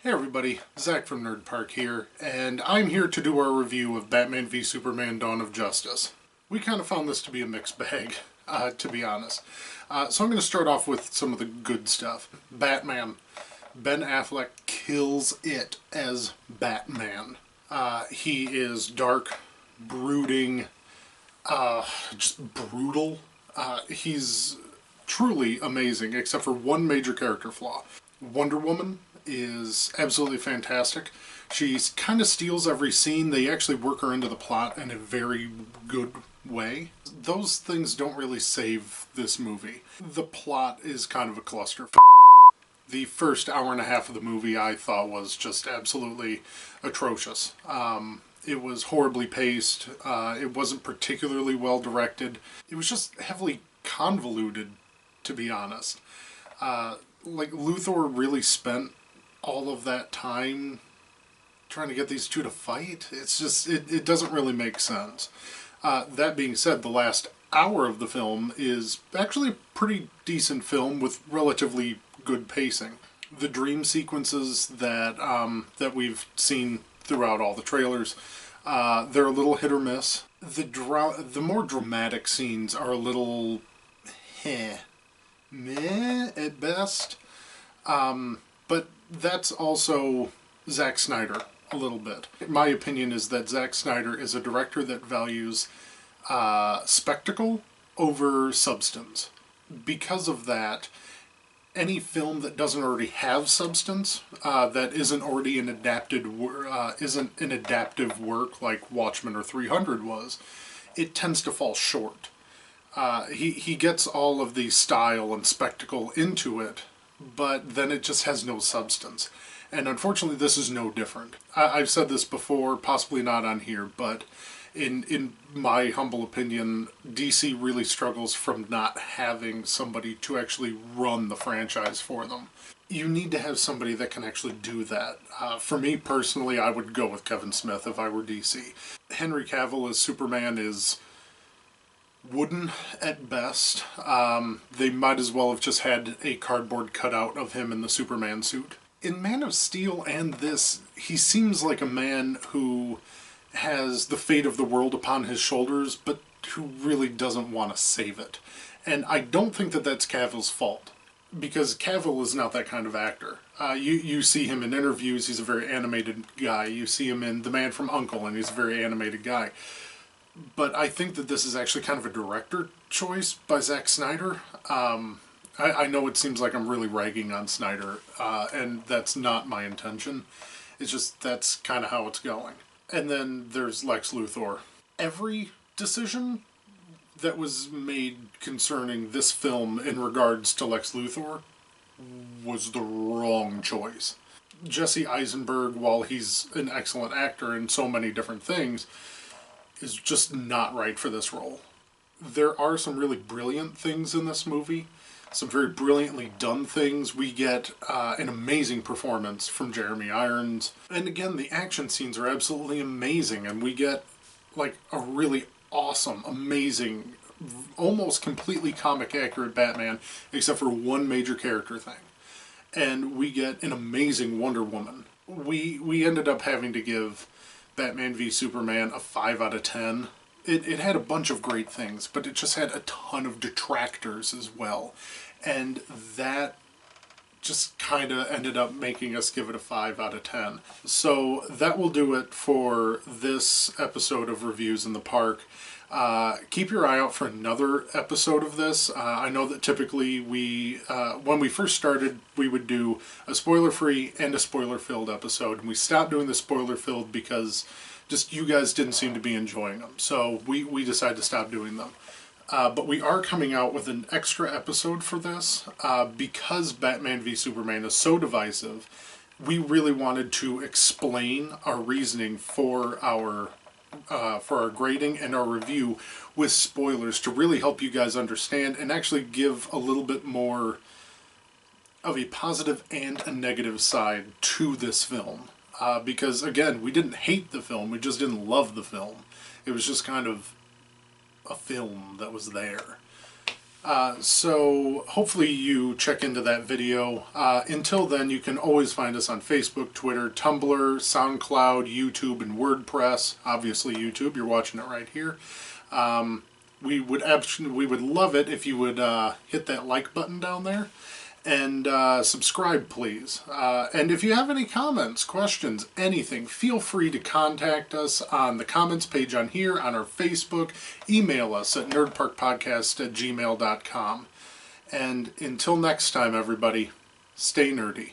Hey everybody, Zach from Nerd Park here, and I'm here to do our review of Batman v Superman Dawn of Justice. We kind of found this to be a mixed bag, to be honest. So I'm going to start off with some of the good stuff. Batman. Ben Affleck kills it as Batman. He is dark, brooding, just brutal. He's truly amazing, except for one major character flaw. Wonder Woman is absolutely fantastic. She kind of steals every scene. They actually work her into the plot in a very good way. Those things don't really save this movie. The plot is kind of a cluster. The first hour and a half of the movie I thought was just absolutely atrocious. It was horribly paced. It wasn't particularly well directed. It was just heavily convoluted, to be honest. Like, Luthor really spent all of that time trying to get these two to fight. It's just, it doesn't really make sense. That being said, the last hour of the film is actually a pretty decent film with relatively good pacing. The dream sequences that that we've seen throughout all the trailers, they're a little hit or miss. The more dramatic scenes are a little meh at best. But that's also Zack Snyder a little bit. My opinion is that Zack Snyder is a director that values spectacle over substance. Because of that, any film that doesn't already have substance, that isn't already an isn't an adaptive work like Watchmen or 300 was, it tends to fall short. He gets all of the style and spectacle into it, but then it just has no substance. And unfortunately, this is no different. I've said this before, possibly not on here, but in my humble opinion, DC really struggles from not having somebody to actually run the franchise for them. You need to have somebody that can actually do that. For me personally, I would go with Kevin Smith if I were DC. Henry Cavill as Superman is wooden at best. They might as well have just had a cardboard cutout of him in the Superman suit. In Man of Steel and this, he seems like a man who has the fate of the world upon his shoulders, but who really doesn't want to save it. And I don't think that that's Cavill's fault, because Cavill is not that kind of actor. You see him in interviews, he's a very animated guy. You see him in The Man from U.N.C.L.E., and he's a very animated guy. But I think that this is actually kind of a director choice by Zack Snyder. I know it seems like I'm really ragging on Snyder, and that's not my intention. It's just that's kind of how it's going. And then there's Lex Luthor. Every decision that was made concerning this film in regards to Lex Luthor was the wrong choice. Jesse Eisenberg, while he's an excellent actor in so many different things, is just not right for this role. There are some really brilliant things in this movie, some very brilliantly done things. We get an amazing performance from Jeremy Irons. And again, the action scenes are absolutely amazing, and we get like a really awesome, amazing, almost completely comic accurate Batman, except for one major character thing. And we get an amazing Wonder Woman. We ended up having to give Batman v Superman a 5 out of 10. It had a bunch of great things, but it just had a ton of detractors as well. And that just kind of ended up making us give it a 5 out of 10. So that will do it for this episode of Reviews in the Park. Keep your eye out for another episode of this. I know that typically when we first started, we would do a spoiler-free and a spoiler-filled episode. And we stopped doing the spoiler-filled because just you guys didn't seem to be enjoying them. So we decided to stop doing them. But we are coming out with an extra episode for this. Because Batman v Superman is so divisive, we really wanted to explain our reasoning for our grading and our review with spoilers to really help you guys understand and actually give a little bit more of a positive and a negative side to this film. Because, again, we didn't hate the film, we just didn't love the film. It was just kind of a film that was there. So hopefully you check into that video. Until then, you can always find us on Facebook, Twitter, Tumblr, SoundCloud, YouTube, and WordPress. Obviously YouTube, you're watching it right here. We would love it if you would hit that like button down there. And subscribe, please. And if you have any comments, questions, anything, feel free to contact us on the comments page on here, on our Facebook. Email us at nerdparkpodcast@gmail.com. And until next time, everybody, stay nerdy.